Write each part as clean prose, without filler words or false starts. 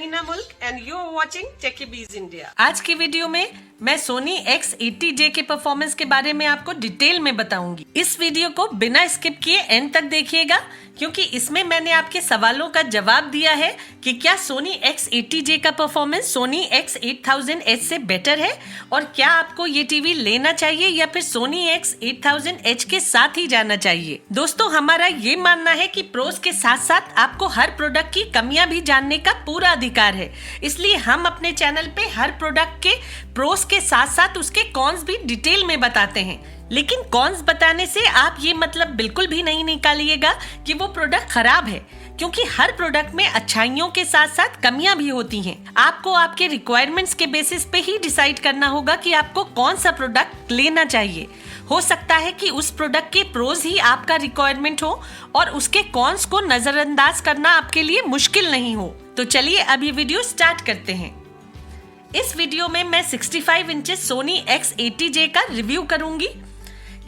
हिना मुल्क and you are watching टेकी बीज India. आज की वीडियो में मैं सोनी X80J के परफॉर्मेंस के बारे में आपको डिटेल में बताऊंगी। इस वीडियो को बिना स्किप किए एंड तक देखिएगा, क्योंकि इसमें मैंने आपके सवालों का जवाब दिया है कि क्या सोनी X80J का परफॉर्मेंस सोनी X8000H से बेटर है और क्या आपको ये टीवी लेना चाहिए या फिर सोनी X8000H के साथ ही जाना चाहिए। दोस्तों, हमारा ये मानना है कि प्रोस के साथ साथ आपको हर प्रोडक्ट की कमियां भी जानने का पूरा अधिकार है, इसलिए हम अपने चैनल पे हर प्रोडक्ट के प्रोस के साथ साथ उसके कॉन्स भी डिटेल में बताते हैं। लेकिन कॉन्स बताने से आप ये मतलब बिल्कुल भी नहीं निकालिएगा कि वो प्रोडक्ट खराब है, क्योंकि हर प्रोडक्ट में अच्छाइयों के साथ साथ कमियां भी होती हैं। आपको आपके रिक्वायरमेंट्स के बेसिस पे ही डिसाइड करना होगा कि आपको कौन सा प्रोडक्ट लेना चाहिए। हो सकता है कि उस प्रोडक्ट के प्रोज ही आपका रिक्वायरमेंट हो और उसके कॉन्स को नजरअंदाज करना आपके लिए मुश्किल नहीं हो। तो चलिए अभी वीडियो स्टार्ट करते हैं। इस वीडियो में मैं 65 इंचेस सोनी X80J का रिव्यू करूंगी।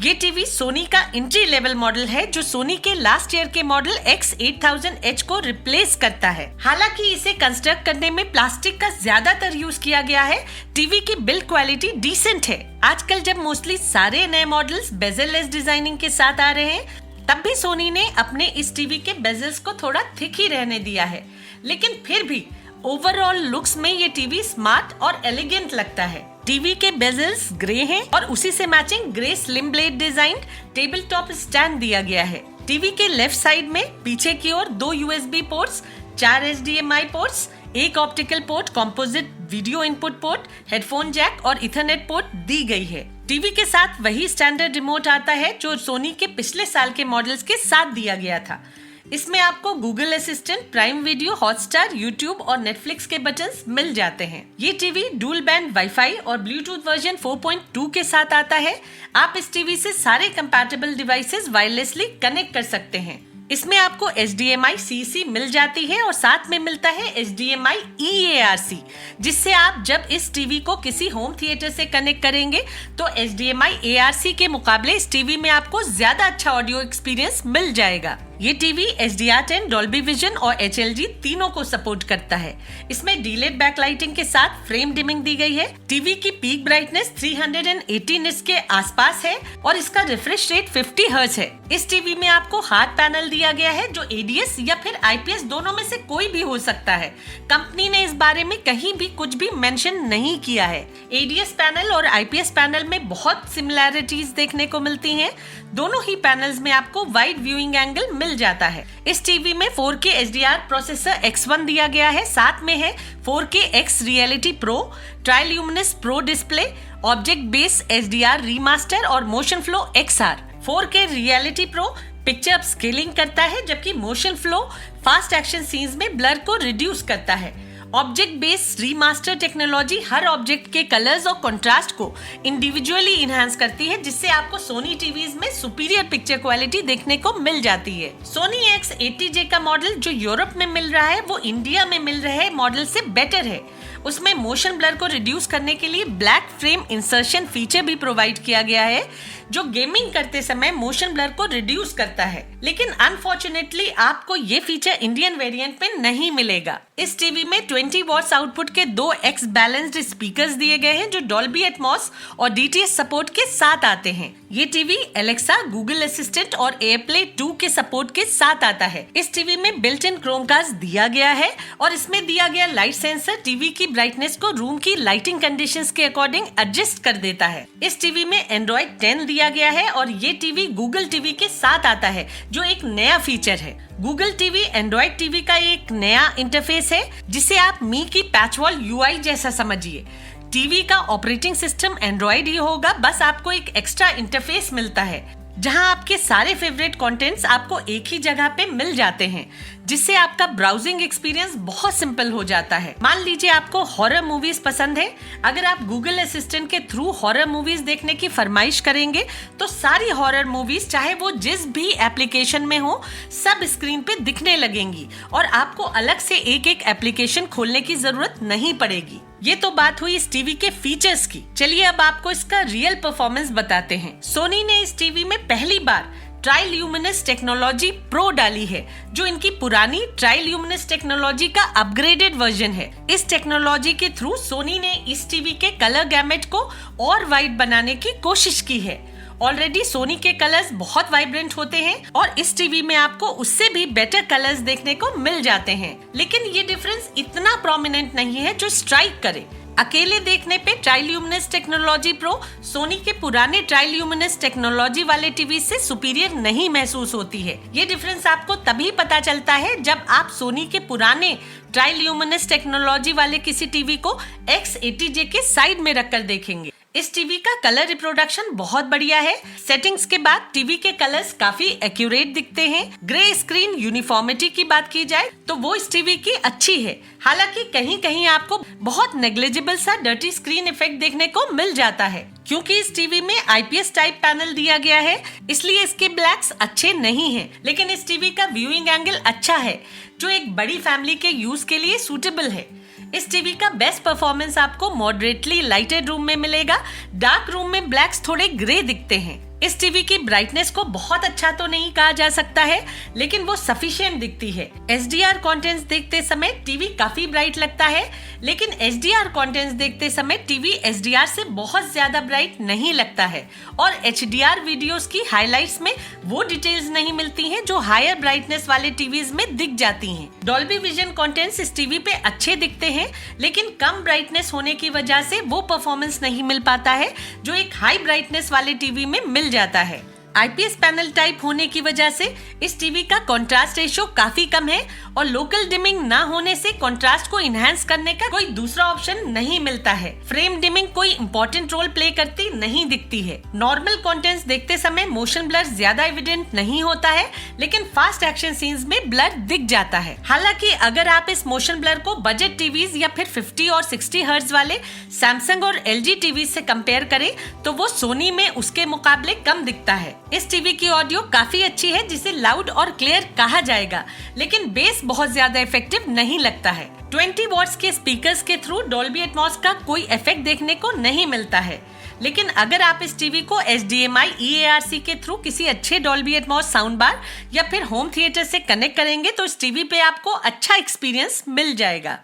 ये टीवी सोनी का एंट्री लेवल मॉडल है जो सोनी के लास्ट ईयर के मॉडल X8000H को रिप्लेस करता है। हालांकि इसे कंस्ट्रक्ट करने में प्लास्टिक का ज्यादातर यूज किया गया है, टीवी की बिल्ड क्वालिटी डिसेंट है। आजकल जब मोस्टली सारे नए मॉडल्स बेजल-लेस डिजाइनिंग के साथ आ रहे हैं, तब भी सोनी ने अपने इस टीवी के बेजल्स को थोड़ा थिक ही रहने दिया है, लेकिन फिर भी ओवरऑल लुक्स में ये टीवी स्मार्ट और एलिगेंट लगता है। टीवी के बेजल्स ग्रे हैं और उसी से matching grey slim blade design table top stand दिया गया है। टीवी के लेफ्ट साइड में पीछे की ओर 2 USB पोर्ट्स, 4 HDMI पोर्ट्स, एक optical port, composite video input port, headphone jack और इथरनेट पोर्ट दी गई है। टीवी के साथ वही स्टैंडर्ड रिमोट आता है जो सोनी के पिछले साल के मॉडल्स के साथ दिया गया था। इसमें आपको Google assistant, prime video, Hotstar, YouTube और नेटफ्लिक्स के बटन्स मिल जाते हैं। ये टीवी डुअल बैंड वाईफाई और ब्लूटूथ वर्जन 4.2 के साथ आता है। आप इस टीवी से सारे कंपैटिबल डिवाइसेस वायरलेसली कनेक्ट कर सकते हैं। इसमें आपको HDMI CC मिल जाती है और साथ में मिलता है HDMI eARC, जिससे आप जब इस टीवी को किसी होम थिएटर से कनेक्ट करेंगे तो HDMI ARC के मुकाबले इस टीवी में आपको ज्यादा अच्छा ऑडियो एक्सपीरियंस मिल जाएगा। ये टीवी HDR10, डॉल्बी विजन और HLG तीनों को सपोर्ट करता है। इसमें डीलेड बैकलाइटिंग के साथ फ्रेम डिमिंग दी गई है। टीवी की पीक ब्राइटनेस 380 निट्स के आसपास है और इसका रिफ्रेश रेट 50 हर्ट्ज है। इस टीवी में आपको हार्ड पैनल दिया गया है जो ADS या फिर IPS दोनों में से कोई भी हो सकता है। कंपनी ने इस बारे में कहीं भी कुछ भी मेंशन नहीं किया है। ADS पैनल और IPS पैनल में बहुत सिमिलैरिटीज देखने को मिलती हैं। दोनों ही पैनल्स में आपको वाइड व्यूइंग एंगल मिल जाता है। इस टीवी में 4K HDR प्रोसेसर X1 दिया गया है। साथ में है 4K X Reality Pro, Triluminos pro display, object base HDR remaster और motion flow XR। 4K Reality Pro picture upscaling करता है, जबकि motion flow fast action scenes में ब्लर को रिड्यूस करता है। ऑब्जेक्ट बेस्ड रीमास्टर टेक्नोलॉजी हर object के कलर्स और कंट्रास्ट को इंडिविजुअली इनहांस करती है, जिससे आपको सोनी टीवीज में सुपीरियर पिक्चर क्वालिटी देखने को मिल जाती है। सोनी X80J का मॉडल जो यूरोप में मिल रहा है वो इंडिया में मिल रहे मॉडल से बेटर है। उसमें मोशन ब्लर को रिड्यूस करने के लिए ब्लैक फ्रेम इंसर्शन फीचर भी प्रोवाइड किया गया है, जो गेमिंग करते समय मोशन ब्लर को रिड्यूस करता है। लेकिन अनफॉर्चुनेटली आपको ये फीचर इंडियन वेरिएंट में नहीं मिलेगा। इस टीवी में 20 वॉट्स आउटपुट के 2 X बैलेंस्ड स्पीकर्स दिए गए हैं जो डॉल्बी एटमॉस और DTS सपोर्ट के साथ आते हैं। ये टीवी एलेक्सा, गूगल असिस्टेंट और एयरप्ले 2 के सपोर्ट के साथ आता है। इस टीवी में बिल्ट इन क्रोमकास्ट दिया गया है और इसमें दिया गया लाइट सेंसर टीवी की ब्राइटनेस को रूम की लाइटिंग कंडीशंस के अकॉर्डिंग एडजस्ट कर देता है। इस टीवी में Android 10 दिया गया है और ये टीवी गूगल टीवी के साथ आता है, जो एक नया फीचर है। गूगल टीवी एंड्रॉइड टीवी का एक नया इंटरफेस है, जिसे आप मी की पैचवॉल UI जैसा समझिए। टीवी का ऑपरेटिंग सिस्टम एंड्रॉइड ही होगा, बस आपको एक एक्स्ट्रा इंटरफेस मिलता है जहां आपके सारे फेवरेट कंटेंट्स आपको एक ही जगह पे मिल जाते हैं, जिससे आपका ब्राउजिंग एक्सपीरियंस बहुत सिंपल हो जाता है। मान लीजिए आपको हॉरर मूवीज पसंद है, अगर आप गूगल असिस्टेंट के थ्रू हॉरर मूवीज देखने की फरमाइश करेंगे तो सारी हॉरर मूवीज चाहे वो जिस भी एप्लीकेशन में हो सब स्क्रीन पे दिखने लगेंगी और आपको अलग से एक एक एप्लीकेशन खोलने की जरूरत नहीं पड़ेगी। ये तो बात हुई इस टीवी के फीचर्स की। चलिए अब आपको इसका रियल परफॉर्मेंस बताते हैं। सोनी ने इस टीवी में पहली बार ट्राइल्यूमिनस टेक्नोलॉजी प्रो डाली है, जो इनकी पुरानी ट्राइल्यूमिनस टेक्नोलॉजी का अपग्रेडेड वर्जन है। इस टेक्नोलॉजी के थ्रू सोनी ने इस टीवी के कलर गैमेट को और वाइड बनाने की कोशिश की है। ऑलरेडी सोनी के कलर्स बहुत वाइब्रेंट होते हैं और इस टीवी में आपको उससे भी बेटर कलर्स देखने को मिल जाते हैं, लेकिन ये डिफरेंस इतना प्रोमिनेंट नहीं है जो स्ट्राइक करे। अकेले देखने पे ट्राइल्यूमिनस टेक्नोलॉजी प्रो सोनी के पुराने ट्राइल्यूमिनस टेक्नोलॉजी वाले टीवी से सुपीरियर नहीं महसूस होती है। ये डिफरेंस आपको तभी पता चलता है जब आप सोनी के पुराने ट्राइल्यूमिनस टेक्नोलॉजी वाले किसी टीवी को X80J के साइड में रखकर देखेंगे। इस टीवी का कलर रिप्रोडक्शन बहुत बढ़िया है। सेटिंग्स के बाद टीवी के कलर्स काफी एक्यूरेट दिखते हैं। ग्रे स्क्रीन यूनिफॉर्मिटी की बात की जाए तो वो इस टीवी की अच्छी है, हालांकि कहीं कहीं आपको बहुत नेग्लिजिबल सा डर्टी स्क्रीन इफेक्ट देखने को मिल जाता है। क्योंकि इस टीवी में IPS टाइप पैनल दिया गया है, इसलिए इसके ब्लैक्स अच्छे नहीं हैं, लेकिन इस टीवी का व्यूइंग एंगल अच्छा है, जो एक बड़ी फैमिली के यूज के लिए सूटेबल है। इस टीवी का बेस्ट परफॉर्मेंस आपको मॉडरेटली लाइटेड रूम में मिलेगा। डार्क रूम में ब्लैक्स थोड़े ग्रे दिखते हैं। इस टीवी की ब्राइटनेस को बहुत अच्छा तो नहीं कहा जा सकता है, लेकिन वो सफिशिएंट दिखती है। HDR कंटेंट्स देखते समय टीवी काफी ब्राइट लगता है, लेकिन HDR कंटेंट्स देखते समय टीवी HDR से बहुत ज्यादा ब्राइट नहीं लगता है और HDR वीडियोस की हाइलाइट्स में वो डिटेल्स नहीं मिलती हैं जो हायर ब्राइटनेस वाले टीवीज में दिख जाती हैं। डॉल्बी विजन कंटेंट्स इस टीवी पे अच्छे दिखते हैं, लेकिन कम ब्राइटनेस होने की वजह से वो परफॉर्मेंस नहीं मिल पाता है जो एक हाई ब्राइटनेस वाले टीवी में मिल जाता है। IPS पैनल टाइप होने की वजह से इस टीवी का कंट्रास्ट रेशियो काफी कम है और लोकल डिमिंग ना होने से कंट्रास्ट को इनहेंस करने का कोई दूसरा ऑप्शन नहीं मिलता है। फ्रेम डिमिंग कोई इंपॉर्टेंट रोल प्ले करती नहीं दिखती है। नॉर्मल कंटेंट्स देखते समय मोशन ब्लर ज्यादा एविडेंट नहीं होता है, लेकिन फास्ट एक्शन सीन्स में ब्लर दिख जाता है। हालांकि अगर आप इस मोशन ब्लर को बजट टीवीज या फिर 50 और 60 हर्ट्ज वाले सैमसंग और LG टीवी से कंपेयर करें तो वो सोनी में उसके मुकाबले कम दिखता है। इस टीवी की ऑडियो काफी अच्छी है, जिसे लाउड और क्लियर कहा जाएगा, लेकिन बेस बहुत ज्यादा इफेक्टिव नहीं लगता है। 20 वॉट्स के स्पीकर्स के थ्रू डॉल्बी एटमॉस का कोई इफेक्ट देखने को नहीं मिलता है, लेकिन अगर आप इस टीवी को HDMI EARC के थ्रू किसी अच्छे डॉल्बी एटमॉस साउंड बार या फिर होम थिएटर से कनेक्ट करेंगे तो इस टीवी पे आपको अच्छा एक्सपीरियंस मिल जाएगा।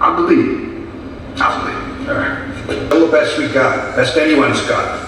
I believe. All right. All the best we got. Best anyone's got.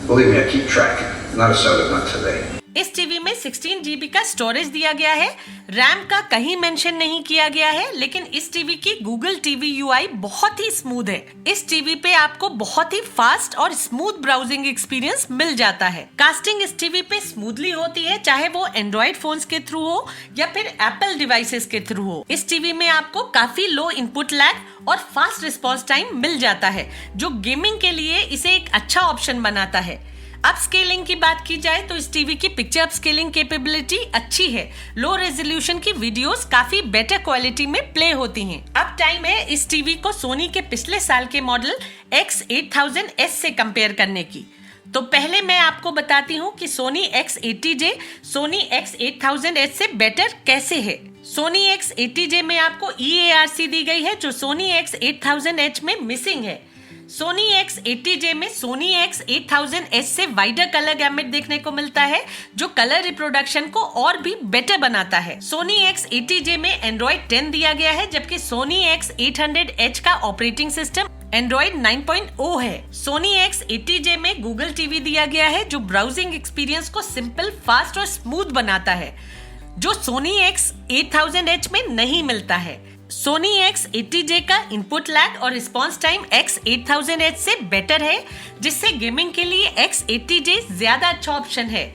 Believe me, I keep track. Not a soda, not today. इस टीवी में 16 GB का स्टोरेज दिया गया है। रैम का कहीं मेंशन नहीं किया गया है, लेकिन इस टीवी की गूगल टीवी UI बहुत ही स्मूथ है। इस टीवी पे आपको बहुत ही फास्ट और स्मूथ ब्राउजिंग एक्सपीरियंस मिल जाता है। कास्टिंग इस टीवी पे स्मूथली होती है, चाहे वो एंड्रॉइड फोन्स के थ्रू हो या फिर एप्पल डिवाइसेस के थ्रू हो। इस टीवी में आपको काफी लो इनपुट लैग और फास्ट रिस्पॉन्स टाइम मिल जाता है, जो गेमिंग के लिए इसे एक अच्छा ऑप्शन बनाता है। अपस्केलिंग की बात की जाए तो इस टीवी की पिक्चर अपस्केलिंग कैपेबिलिटी अच्छी है। लो रेजोल्यूशन की वीडियोस काफी बेटर क्वालिटी में प्ले होती हैं। अब टाइम है इस टीवी को सोनी के पिछले साल के मॉडल X8000S से कंपेयर करने की। तो पहले मैं आपको बताती हूँ कि सोनी X80J सोनी X8000S से बेटर कैसे है। सोनी X80J में आपको EARC दी गई है, जो सोनी X8000H में मिसिंग है। सोनी X80J में सोनी X8000S से वाइडर कलर गैमेट देखने को मिलता है, जो कलर रिप्रोडक्शन को और भी बेटर बनाता है। सोनी X80J में एंड्रॉइड 10 दिया गया है, जबकि सोनी X800H का ऑपरेटिंग सिस्टम एंड्रॉइड 9.0 है। सोनी X80J में गूगल टीवी दिया गया है, जो ब्राउजिंग एक्सपीरियंस को सिंपल, फास्ट और स्मूथ बनाता है, जो सोनी X8000H में नहीं मिलता है। सोनी X80J का इनपुट लैग और रिस्पॉन्स टाइम X8000H से बेटर है, जिससे गेमिंग के लिए X80J ज्यादा अच्छा ऑप्शन है।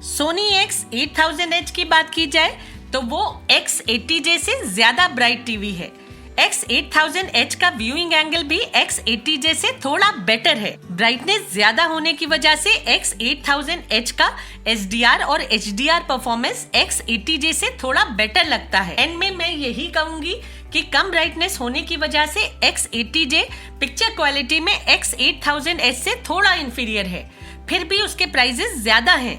सोनी X8000H की बात की जाए तो वो X80J से ज्यादा ब्राइट टीवी है। X8000H का व्यूइंग एंगल भी X80J से थोड़ा बेटर है। ब्राइटनेस ज्यादा होने की वजह से X8000H का SDR और HDR परफॉर्मेंस X80J से थोड़ा बेटर लगता है। एंड में मैं यही कहूंगी कि कम ब्राइटनेस होने की वजह से X80J पिक्चर क्वालिटी में X8000H से थोड़ा इंफीरियर है, फिर भी उसके प्राइसेस ज्यादा हैं।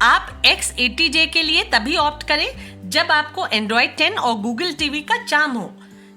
आप X80J के लिए तभी ऑप्ट करें जब आपको एंड्रॉइड 10 और गूगल टीवी का चार्म हो।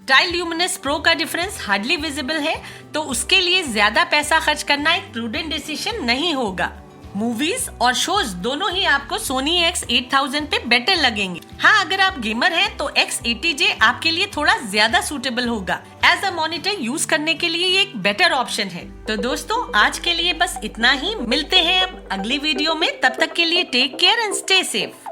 टाइल ल्यूमिनस प्रो का डिफरेंस हार्डली विजिबल है, तो उसके लिए ज्यादा पैसा खर्च करना एक प्रूडेंट डिसीजन नहीं होगा। मूवीज और शोज दोनों ही आपको सोनी X8000 पे बेटर लगेंगे। हाँ, अगर आप गेमर हैं तो X80J आपके लिए थोड़ा ज्यादा सूटेबल होगा। एज अ मॉनिटर यूज करने के लिए ये एक बेटर ऑप्शन है। तो दोस्तों, आज के लिए बस इतना ही। मिलते हैं अब अगली वीडियो में, तब तक के लिए take care and stay safe.